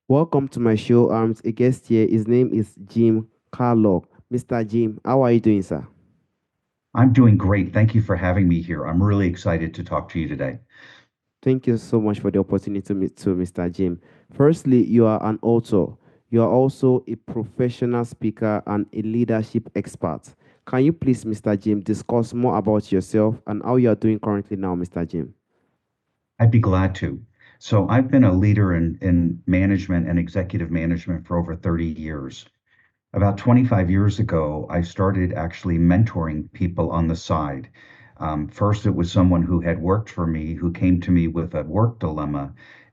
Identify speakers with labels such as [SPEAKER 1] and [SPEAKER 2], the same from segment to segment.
[SPEAKER 1] Welcome to my show. A guest here. His name is Jim Carlough. Mr. Jim, how are you doing, sir?
[SPEAKER 2] I'm doing great. Thank you for having me here. I'm really excited to talk to you today.
[SPEAKER 1] Thank you so much for the opportunity to meet to Mr. Jim. Firstly, you are an author. You are also a professional speaker and a leadership expert. Can you please, Mr. Jim, discuss more about yourself and how you are doing currently now, Mr. Jim?
[SPEAKER 2] I'd be glad to. So, I've been a leader in management and executive management for over 30 years. About 25 years ago, I started actually mentoring people on the side. First, it was someone who had worked for me who came to me with a work dilemma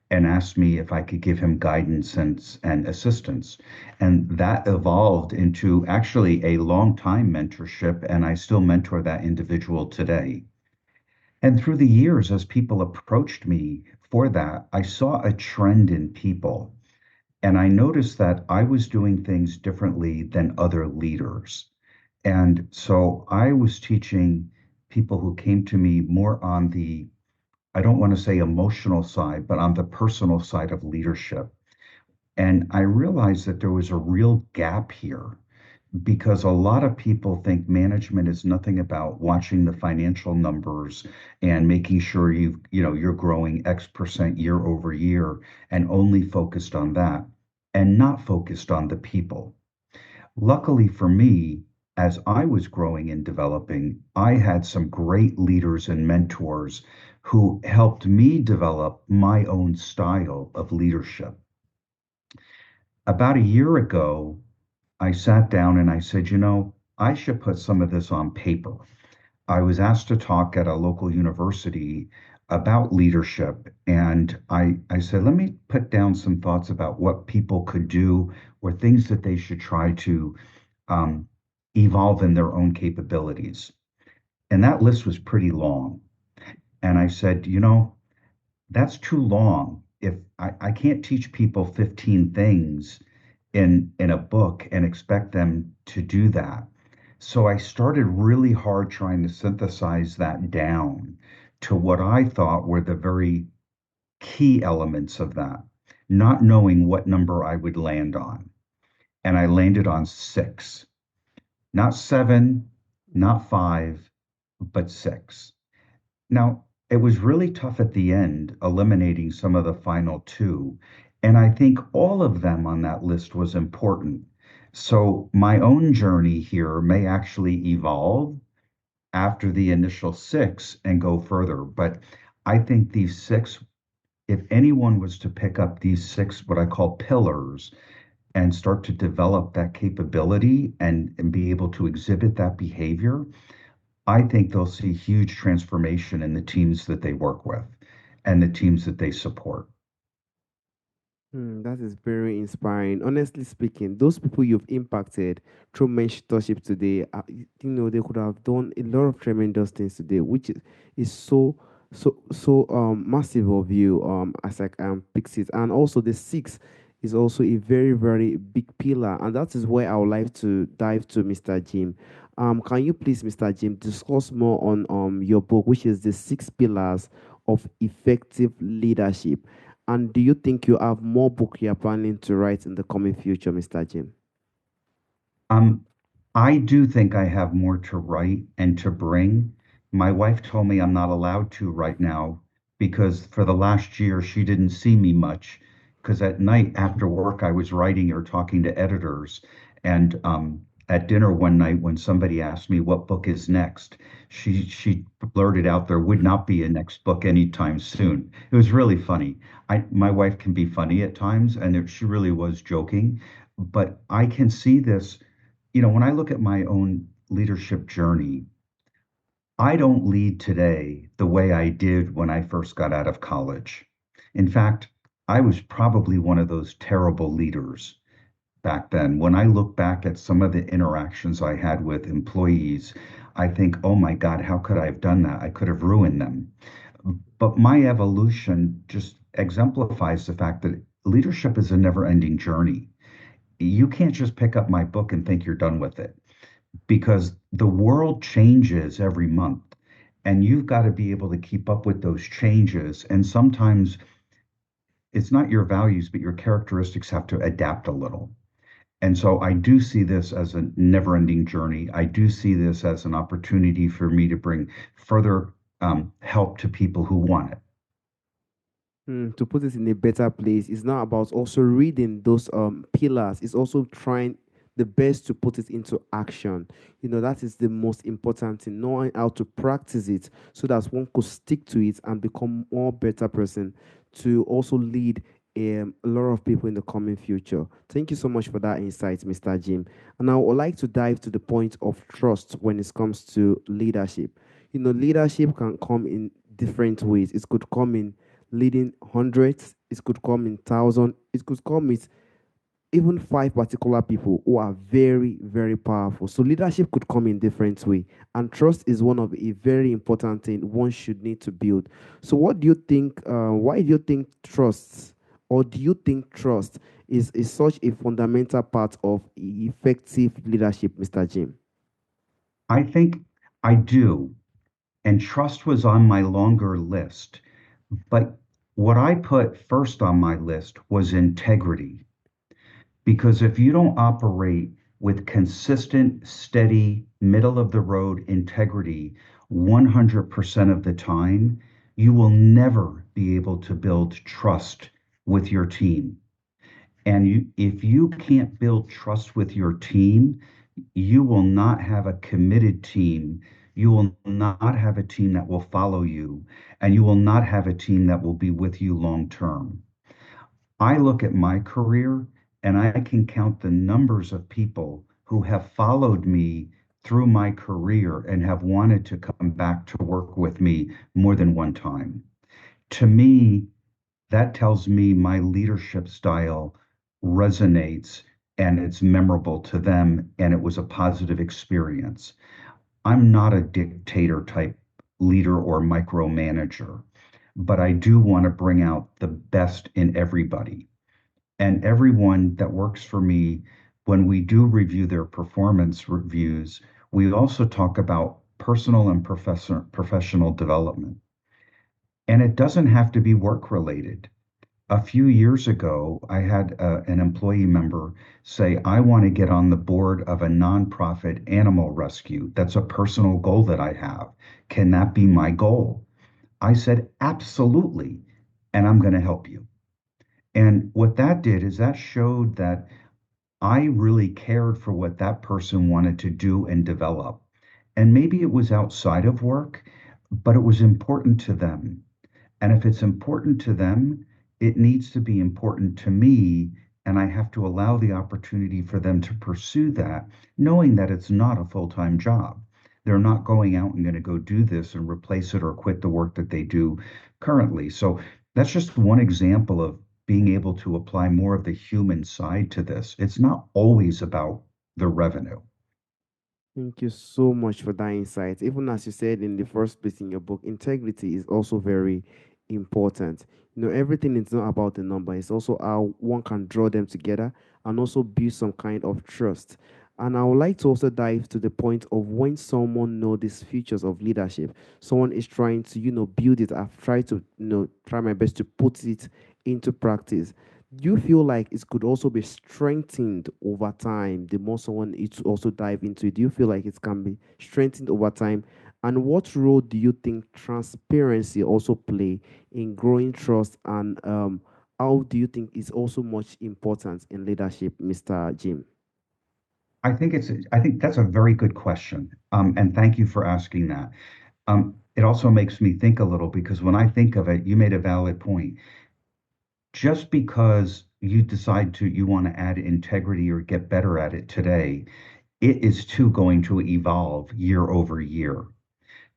[SPEAKER 2] and asked me if I could give him guidance and assistance. And that evolved into actually a long time mentorship, and I still mentor that individual today. And through the years, as people approached me for that, I saw a trend in people. And I noticed that I was doing things differently than other leaders. And so I was teaching people who came to me more on the, I don't want to say emotional side, but on the personal side of leadership. And I realized that there was a real gap here because a lot of people think management is nothing about watching the financial numbers and making sure you're growing X percent year over year and only focused on that and not focused on the people. Luckily for me, as I was growing and developing, I had some great leaders and mentors who helped me develop my own style of leadership. About a year ago, I sat down and I said, I should put some of this on paper. I was asked to talk at a local university about leadership, and I said, let me put down some thoughts about what people could do or things that they should try to um, evolve in their own capabilities. And that list was pretty long. And I said, that's too long. If I can't teach people 15 things in a book and expect them to do that. So I started really hard trying to synthesize that down to what I thought were the very key elements of that, not knowing what number I would land on. And I landed on six, not seven, not five, but six. Now, it was really tough at the end, eliminating some of the final two. And I think all of them on that list was important. So my own journey here may actually evolve after the initial six and go further. But I think these six, if anyone was to pick up these six, what I call pillars, and start to develop that capability and be able to exhibit that behavior, I think they'll see huge transformation in the teams that they work with and the teams that they support.
[SPEAKER 1] That is very inspiring. Honestly speaking, those people you've impacted through mentorship today, they could have done a lot of tremendous things today, which is so massive of you. As I picks it, and also the six is also a very big pillar, and that is where I would like to dive to, Mr. Jim. Can you please, Mr. Jim, discuss more on your book, which is the six pillars of effective leadership? And do you think you have more book you're planning to write in the coming future, Mr. Jim?
[SPEAKER 2] Um, I do think I have more to write and to bring. My wife told me I'm not allowed to right now because for the last year she didn't see me much because at night after work I was writing or talking to editors. And at dinner one night when somebody asked me what book is next, she blurted out there would not be a next book anytime soon. It was really funny. My wife can be funny at times, and she really was joking, but I can see this. When I look at my own leadership journey, I don't lead today the way I did when I first got out of college. In fact, I was probably one of those terrible leaders back then. When I look back at some of the interactions I had with employees, I think, oh my God, how could I have done that? I could have ruined them. But my evolution just exemplifies the fact that leadership is a never ending journey. You can't just pick up my book and think you're done with it because the world changes every month and you've got to be able to keep up with those changes. And sometimes it's not your values, but your characteristics have to adapt a little. And so I do see this as a never ending journey. I do see this as an opportunity for me to bring further help to people who want it.
[SPEAKER 1] To put it in a better place, it's not about also reading those pillars. It's also trying the best to put it into action. That is the most important thing, knowing how to practice it so that one could stick to it and become more better person to also lead a lot of people in the coming future. Thank you so much for that insight, Mr. Jim. And I would like to dive to the point of trust when it comes to leadership. Leadership can come in different ways. It could come in leading hundreds, it could come in thousands, it could come with even five particular people who are very, very powerful. So leadership could come in different way, and trust is one of a very important thing one should need to build. So, what do you think? Why do you think trust, or do you think trust is such a fundamental part of effective leadership, Mr. Jim?
[SPEAKER 2] I think I do. And trust was on my longer list. But what I put first on my list was integrity. Because if you don't operate with consistent, steady, middle of the road integrity 100% of the time, you will never be able to build trust with your team. And if you can't build trust with your team, you will not have a committed team. You will not have a team that will follow you, and you will not have a team that will be with you long term. I look at my career and I can count the numbers of people who have followed me through my career and have wanted to come back to work with me more than one time. To me, that tells me my leadership style resonates and it's memorable to them and it was a positive experience. I'm not a dictator type leader or micromanager, but I do want to bring out the best in everybody. And everyone that works for me, when we do review their performance reviews, we also talk about personal and professional development. And it doesn't have to be work related. A few years ago, I had an employee member say, I want to get on the board of a nonprofit animal rescue. That's a personal goal that I have. Can that be my goal? I said, absolutely. And I'm going to help you. And what that did is that showed that I really cared for what that person wanted to do and develop. And maybe it was outside of work, but it was important to them. And if it's important to them, it needs to be important to me. And I have to allow the opportunity for them to pursue that, knowing that it's not a full time job. They're not going out and going to go do this and replace it or quit the work that they do currently. So that's just one example of being able to apply more of the human side to this. It's not always about the revenue.
[SPEAKER 1] Thank you so much for that insight. Even as you said in the first place in your book, integrity is also very important. Everything is not about the number, it's also how one can draw them together and also build some kind of trust. And I would like to also dive to the point of when someone know these features of leadership, someone is trying to, build it. I've tried to, try my best to put it into practice. Do you feel like it could also be strengthened over time the more someone is to also dive into it? Do you feel like it can be strengthened over time? And what role do you think transparency also play in growing trust? And how do you think is also much important in leadership, Mr. Jim?
[SPEAKER 2] I think that's a very good question. And thank you for asking that. It also makes me think a little because when I think of it, you made a valid point. Just because you decide you want to add integrity or get better at it today, it is too going to evolve year over year.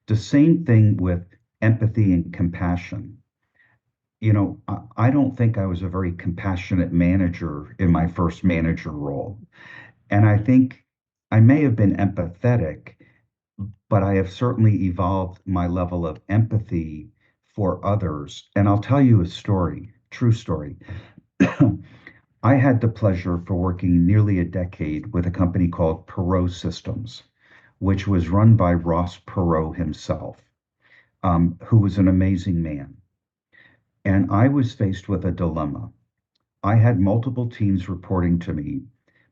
[SPEAKER 2] The same thing with empathy and compassion. I don't think I was a very compassionate manager in my first manager role. And I think I may have been empathetic, but I have certainly evolved my level of empathy for others. And I'll tell you a story, true story. I had the pleasure for working nearly a decade with a company called Perot Systems, which was run by Ross Perot himself, who was an amazing man. And I was faced with a dilemma. I had multiple teams reporting to me,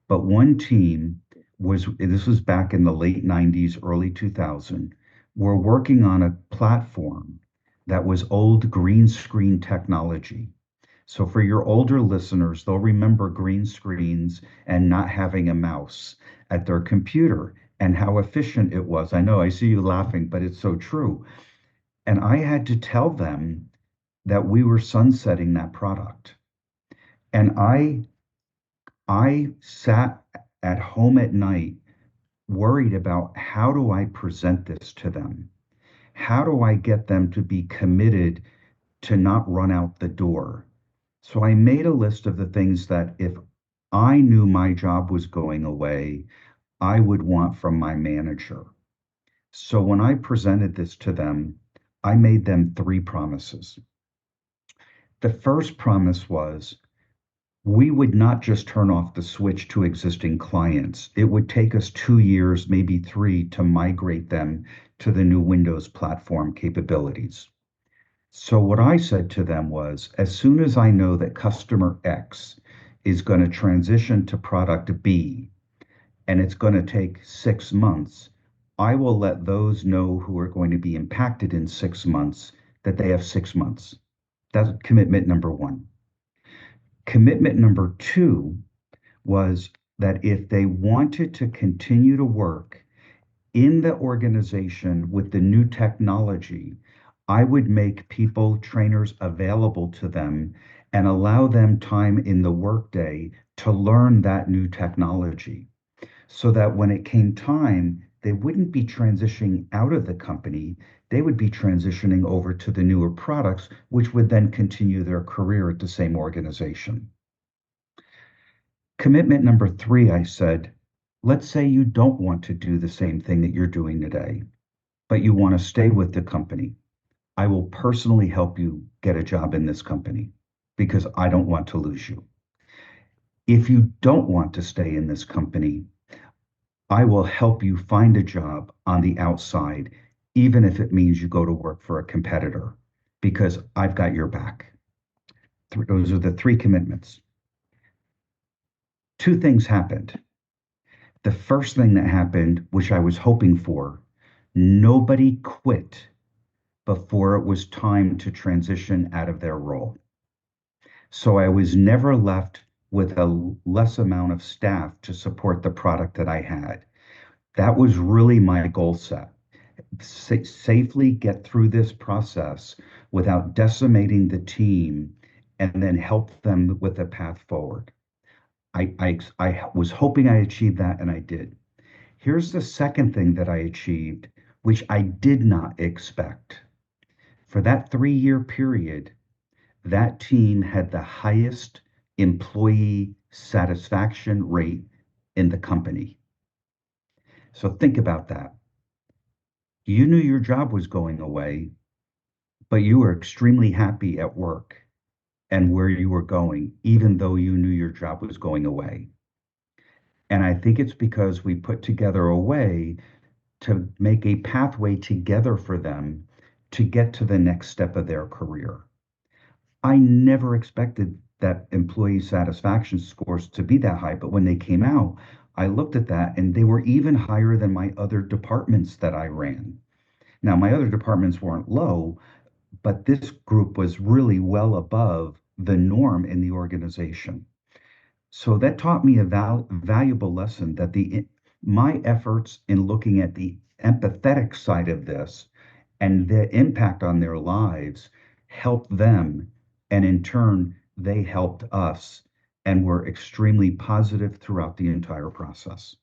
[SPEAKER 2] but one team this was back in the late 90s, early 2000, were working on a platform that was old green screen technology. So for your older listeners, they'll remember green screens and not having a mouse at their computer and how efficient it was. I know I see you laughing, but it's so true. And I had to tell them that we were sunsetting that product. And I sat at home at night worried about how do I present this to them? How do I get them to be committed to not run out the door? So I made a list of the things that if I knew my job was going away, I would want from my manager. So when I presented this to them, I made them three promises. The first promise was we would not just turn off the switch to existing clients. It would take us 2 years, maybe three, to migrate them to the new Windows platform capabilities. So, what I said to them was as soon as I know that customer X is going to transition to product B and it's going to take 6 months, I will let those know who are going to be impacted in 6 months that they have 6 months. That's commitment number one. Commitment number two was that if they wanted to continue to work in the organization with the new technology, I would make people, trainers available to them and allow them time in the workday to learn that new technology so that when it came time, they wouldn't be transitioning out of the company. They would be transitioning over to the newer products, which would then continue their career at the same organization. Commitment number three, I said, let's say you don't want to do the same thing that you're doing today, but you want to stay with the company. I will personally help you get a job in this company because I don't want to lose you. If you don't want to stay in this company, I will help you find a job on the outside, even if it means you go to work for a competitor, because I've got your back. Those are the three commitments. Two things happened. The first thing that happened, which I was hoping for, nobody quit before it was time to transition out of their role. So I was never left with a less amount of staff to support the product that I had. That was really my goal set. Safely get through this process without decimating the team and then help them with a path forward. I was hoping I achieved that and I did. Here's the second thing that I achieved, which I did not expect. For that 3 year period, that team had the highest employee satisfaction rate in the company. So think about that. You knew your job was going away, but you were extremely happy at work and where you were going, even though you knew your job was going away. And I think it's because we put together a way to make a pathway together for them to get to the next step of their career. I never expected that employee satisfaction scores to be that high, but when they came out, I looked at that and they were even higher than my other departments that I ran. Now, my other departments weren't low, but this group was really well above the norm in the organization. So that taught me a valuable lesson that my efforts in looking at the empathetic side of this and the impact on their lives helped them, and in turn, they helped us and were extremely positive throughout the entire process.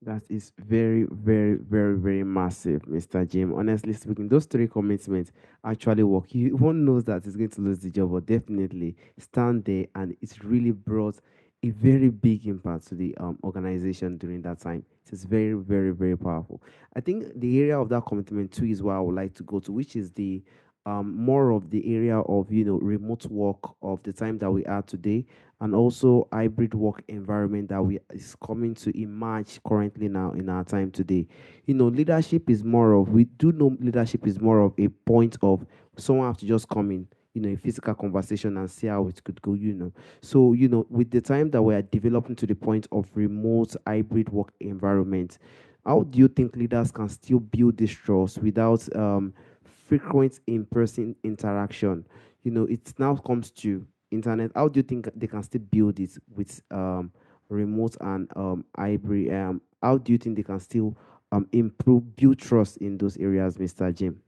[SPEAKER 1] That is very, very, very, very massive, Mr. Jim. Honestly speaking, those three commitments actually work. You one knows that he's going to lose the job, but definitely stand there, and it's really brought a very big impact to the organization during that time. It's very, very, very powerful. I think the area of that commitment too is where I would like to go to, which is the more of the area of remote work of the time that we are today, and also hybrid work environment that we is coming to emerge currently now in our time today. Leadership is more of we do know leadership is more of a point of someone have to just come in. a physical conversation and see how it could go. So, with the time that we are developing to the point of remote hybrid work environment, how do you think leaders can still build this trust without frequent in-person interaction? It now comes to internet. How do you think they can still build it with remote and hybrid? How do you think they can still build trust in those areas, Mr. Jim?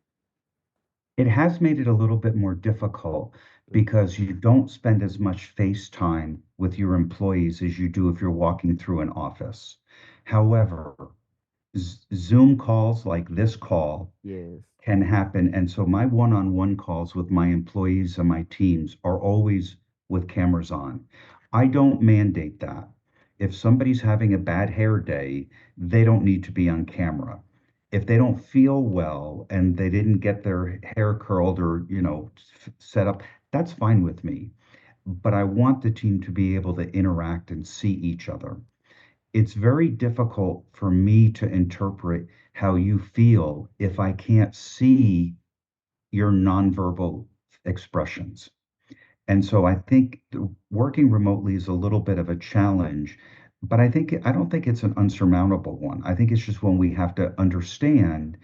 [SPEAKER 2] It has made it a little bit more difficult
[SPEAKER 1] Mm.
[SPEAKER 2] because you don't spend as much face time with your employees as you do if you're walking through an office. However, Zoom calls like this call
[SPEAKER 1] Yes.
[SPEAKER 2] can happen. And so my one-on-one calls with my employees and my teams are always with cameras on. I don't mandate that. If somebody's having a bad hair day, they don't need to be on camera. If they don't feel well and they didn't get their hair curled or, set up, that's fine with me. But I want the team to be able to interact and see each other. It's very difficult for me to interpret how you feel if I can't see your nonverbal expressions. And so I think working remotely is a little bit of a challenge, but I don't think it's an unsurmountable one. I think it's just one we have to understand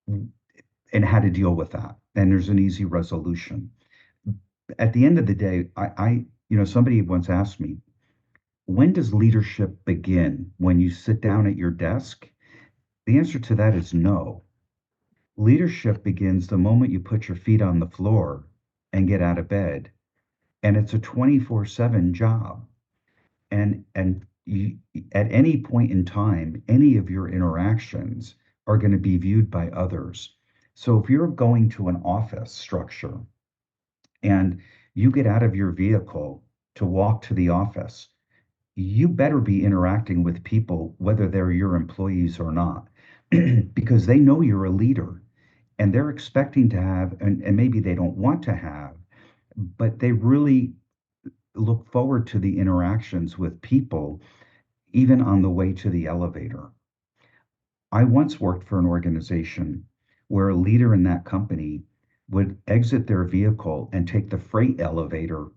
[SPEAKER 2] and how to deal with that. And there's an easy resolution. At the end of the day, somebody once asked me, when does leadership begin? When you sit down at your desk? The answer to that is no. Leadership begins the moment you put your feet on the floor and get out of bed. And it's a 24/7 job. And at any point in time, any of your interactions are going to be viewed by others. So if you're going to an office structure and you get out of your vehicle to walk to the office, you better be interacting with people, whether they're your employees or not, because they know you're a leader and they're expecting to have, and maybe they don't want to have, but they really look forward to the interactions with people, even on the way to the elevator. I once worked for an organization where a leader in that company would exit their vehicle and take the freight elevator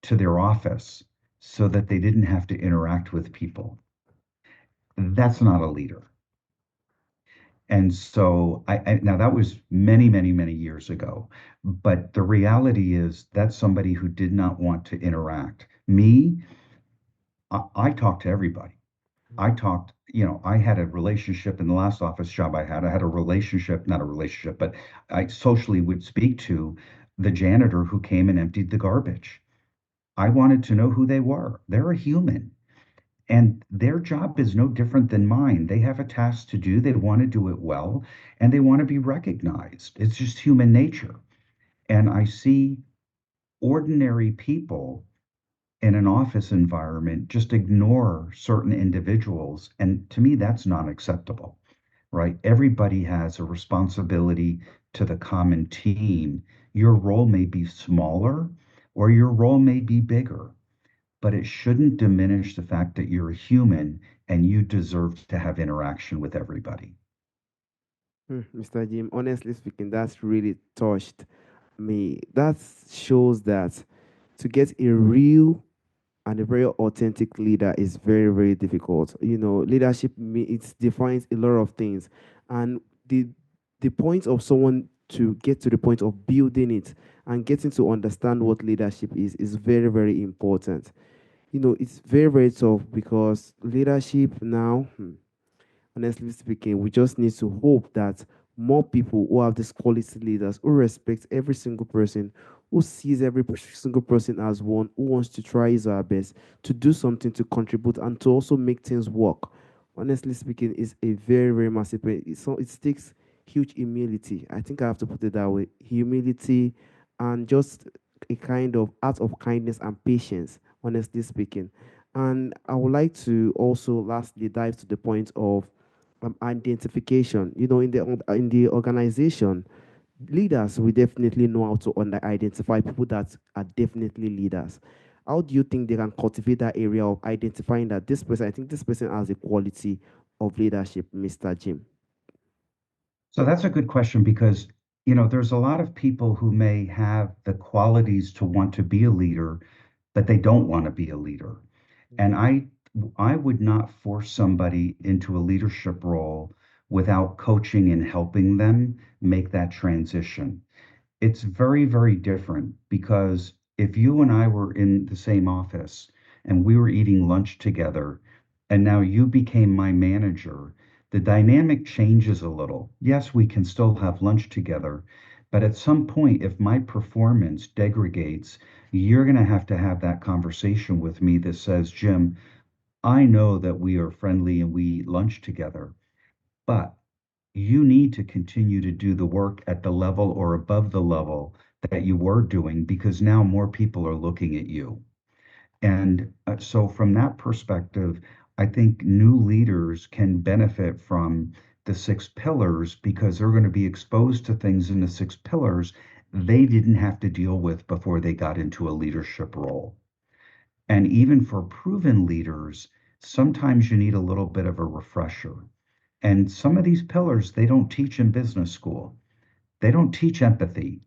[SPEAKER 2] to their office so that they didn't have to interact with people. That's not a leader. And so now that was many, many, many years ago. But the reality is that's somebody who did not want to interact. Me, I talked to everybody. I had a relationship in the last office job I had. I had a relationship, not a relationship, but I socially would speak to the janitor who came and emptied the garbage. I wanted to know who they were. They're a human. And their job is no different than mine. They have a task to do, they want to do it well, and they want to be recognized. It's just human nature. And I see ordinary people in an office environment just ignore certain individuals. And to me, that's not acceptable, right? Everybody has a responsibility to the common team. Your role may be smaller or your role may be bigger, but it shouldn't diminish the fact that you're a human and you deserve to have interaction with everybody.
[SPEAKER 1] Mr. Jim, honestly speaking, that's really touched me. That shows that to get a real and a very authentic leader is very, very difficult. Leadership it defines a lot of things, and the point of someone to get to the point of building it and getting to understand what leadership is very, very important. It's very, very tough because leadership now. Honestly speaking, we just need to hope that more people who have these quality leaders who respect every single person, who sees every single person as one, who wants to try his or her best to do something to contribute and to also make things work. Honestly speaking, is a very, very massive. So it takes huge humility. I think I have to put it that way. Humility and just a kind of act of kindness and patience, honestly speaking. And I would like to also lastly dive to the point of identification. In the organization, leaders will definitely know how to identify people that are definitely leaders. How do you think they can cultivate that area of identifying that this person? I think this person has a quality of leadership, Mr. Jim.
[SPEAKER 2] So that's a good question because there's a lot of people who may have the qualities to want to be a leader, but they don't want to be a leader. And I would not force somebody into a leadership role without coaching and helping them make that transition. It's very, very different because if you and I were in the same office and we were eating lunch together, and now you became my manager, the dynamic changes a little. Yes, we can still have lunch together, but at some point, if my performance degrades, you're going to have that conversation with me that says, Jim, I know that we are friendly and we eat lunch together, but you need to continue to do the work at the level or above the level that you were doing because now more people are looking at you. And so, from that perspective, I think new leaders can benefit from the six pillars because they're going to be exposed to things in the six pillars they didn't have to deal with before they got into a leadership role. And even for proven leaders, sometimes you need a little bit of a refresher. And some of these pillars they don't teach in business school. They don't teach empathy.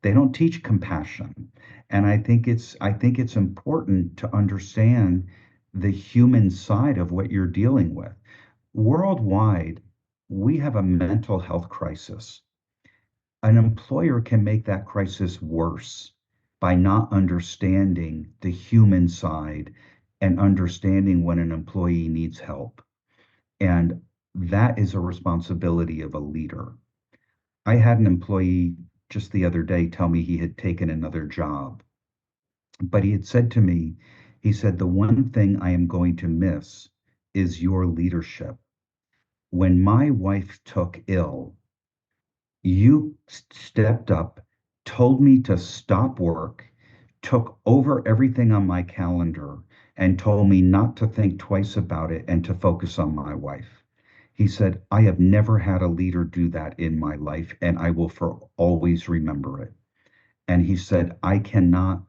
[SPEAKER 2] They don't teach compassion. And I think it's important to understand the human side of what you're dealing with. Worldwide, we have a mental health crisis. An employer can make that crisis worse by not understanding the human side and understanding when an employee needs help. And that is a responsibility of a leader. I had an employee just the other day tell me he had taken another job, but he had said to me, he said, the one thing I am going to miss is your leadership. When my wife took ill, you stepped up, told me to stop work, took over everything on my calendar, and told me not to think twice about it and to focus on my wife. He said, I have never had a leader do that in my life, and I will for always remember it. And I cannot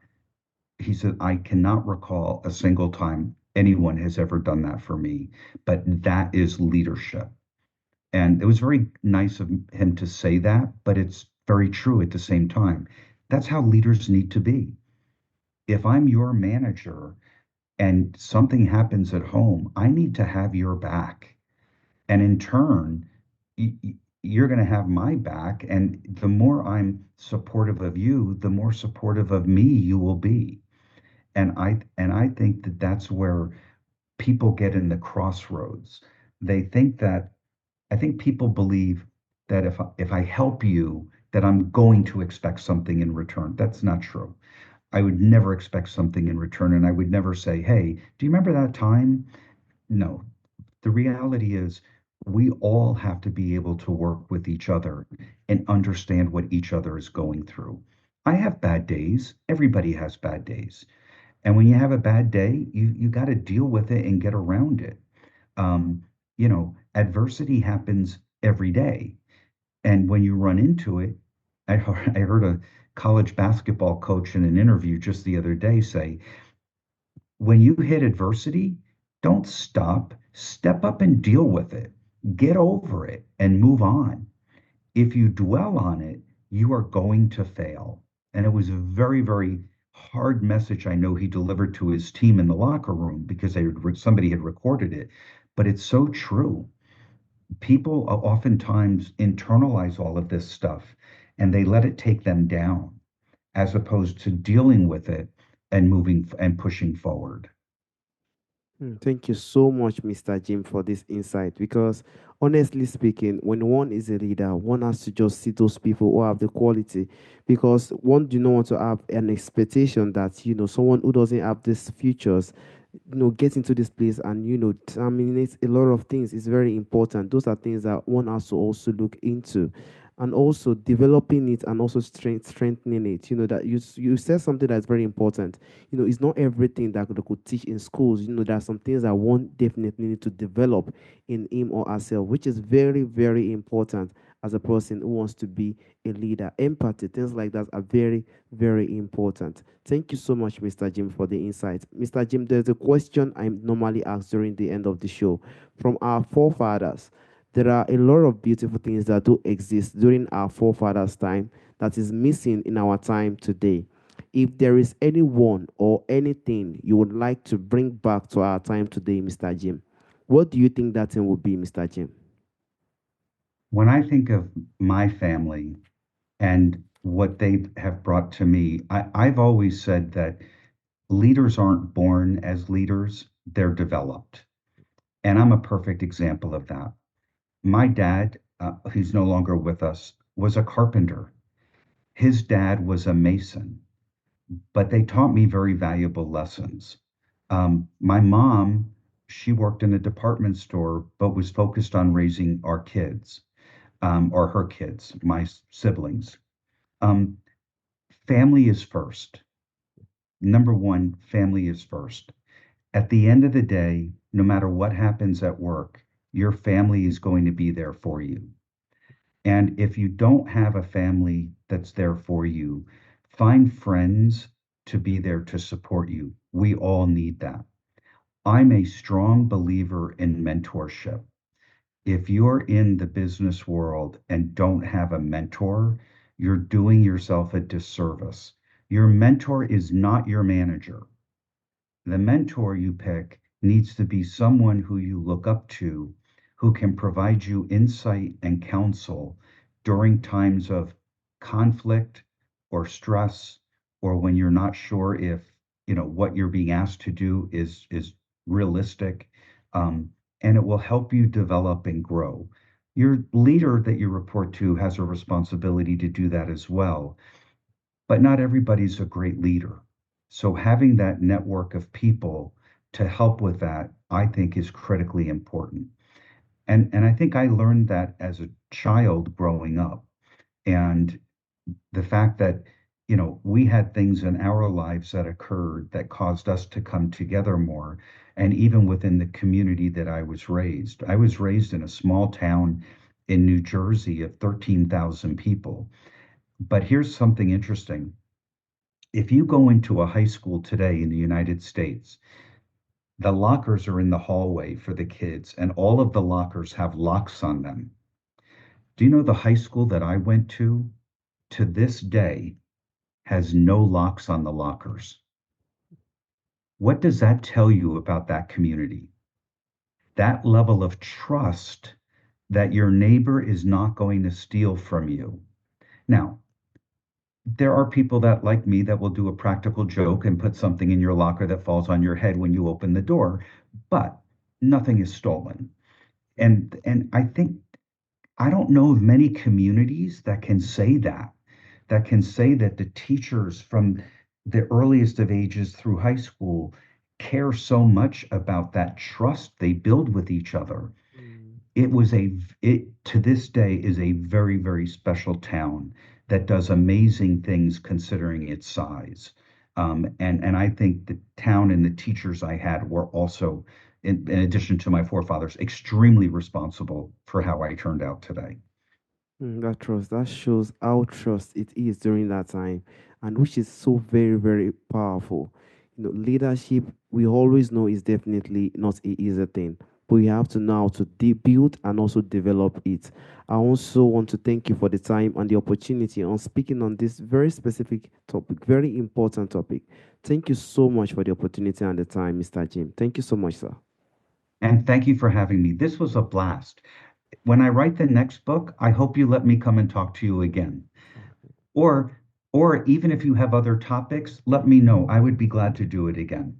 [SPEAKER 2] recall a single time anyone has ever done that for me, but that is leadership. And it was very nice of him to say that, but it's very true at the same time. That's how leaders need to be. If I'm your manager and something happens at home, I need to have your back. And in turn, you're going to have my back. And the more I'm supportive of you, the more supportive of me you will be. And I think that that's where people get in the crossroads. They think that I think people believe that if I help you, that I'm going to expect something in return. That's not true. I would never expect something in return, and I would never say, "Hey, do you remember that time?" No. The reality is, we all have to be able to work with each other and understand what each other is going through. I have bad days. Everybody has bad days. And when you have a bad day, you got to deal with it and get around it. Um, Adversity happens every day. And when you run into it, I heard a college basketball coach in an interview just the other day say, when you hit adversity, don't stop, step up and deal with it, get over it, and move on. If you dwell on it, you are going to fail. And it was a very, very hard message I know he delivered to his team in the locker room because somebody had recorded it. But it's so true. People oftentimes internalize all of this stuff and they let it take them down as opposed to dealing with it and moving and pushing forward.
[SPEAKER 1] Thank you so much, Mr. Jim, for this insight. Because honestly speaking, when one is a leader, one has to just see those people who have the quality. Because one do not want to have an expectation that someone who doesn't have these features, get into this place and terminate a lot of things is very important. Those are things that one has to also look into, and also developing it and also strengthening it. That you said something that's very important. It's not everything that they could teach in schools. There are some things that one definitely need to develop in him or herself, which is very, very important as a person who wants to be a leader. Empathy, things like that are very, very important. Thank you so much, Mr. Jim, for the insight. Mr. Jim, there's a question I normally ask during the end of the show from our forefathers. There are a lot of beautiful things that do exist during our forefathers' time that is missing in our time today. If there is anyone or anything you would like to bring back to our time today, Mr. Jim, what do you think that thing would be, Mr. Jim?
[SPEAKER 2] When I think of my family and what they have brought to me, I've always said that leaders aren't born as leaders, they're developed. And I'm a perfect example of that. My dad, who's no longer with us, was a carpenter. His dad was a mason, but they taught me very valuable lessons. My mom, she worked in a department store, but was focused on raising our kids, or her kids, my siblings. Um, Family is first. Number one, family is first. At the end of the day, no matter what happens at work, your family is going to be there for you. And if you don't have a family that's there for you, find friends to be there to support you. We all need that. I'm a strong believer in mentorship. If you're in the business world and don't have a mentor, you're doing yourself a disservice. Your mentor is not your manager. The mentor you pick needs to be someone who you look up to, who can provide you insight and counsel during times of conflict or stress, or when you're not sure if what you're being asked to do is realistic, and it will help you develop and grow. Your leader that you report to has a responsibility to do that as well, but not everybody's a great leader. So having that network of people to help with that, I think is critically important. And I think I learned that as a child growing up. And the fact that, we had things in our lives that occurred that caused us to come together more. And even within the community that I was raised in a small town in New Jersey of 13,000 people. But here's something interesting. If you go into a high school today in the United States, the lockers are in the hallway for the kids, and all of the lockers have locks on them. Do you know the high school that I went to this day, has no locks on the lockers? What does that tell you about that community? That level of trust that your neighbor is not going to steal from you. Now, there are people that, like me, that will do a practical joke and put something in your locker that falls on your head when you open the door, but nothing is stolen. And I think I don't know of many communities that can say that, the teachers from the earliest of ages through high school care so much about that trust they build with each other.
[SPEAKER 1] Mm.
[SPEAKER 2] It to this day is a very, very special town that does amazing things considering its size. And I think the town and the teachers I had were also, in addition to my forefathers, extremely responsible for how I turned out today.
[SPEAKER 1] That trust, that shows how trust it is during that time, and which is so very, very powerful. Leadership, we always know, is definitely not a easy thing, but we have to know how to build and also develop it. I also want to thank you for the time and the opportunity on speaking on this very specific topic, very important topic. Thank you so much for the opportunity and the time, Mr. Jim. Thank you so much, sir.
[SPEAKER 2] And thank you for having me. This was a blast. When I write the next book, I hope you let me come and talk to you again. Or or even if you have other topics, let me know. I would be glad to do it again.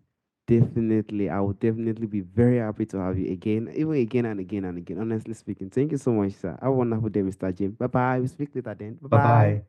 [SPEAKER 1] Definitely, I would definitely be very happy to have you again, even again and again and again. Honestly speaking, thank you so much, sir. Have a wonderful day, Mr. Jim. Bye bye. We speak later then. Bye
[SPEAKER 2] Bye
[SPEAKER 1] bye.
[SPEAKER 2] bye.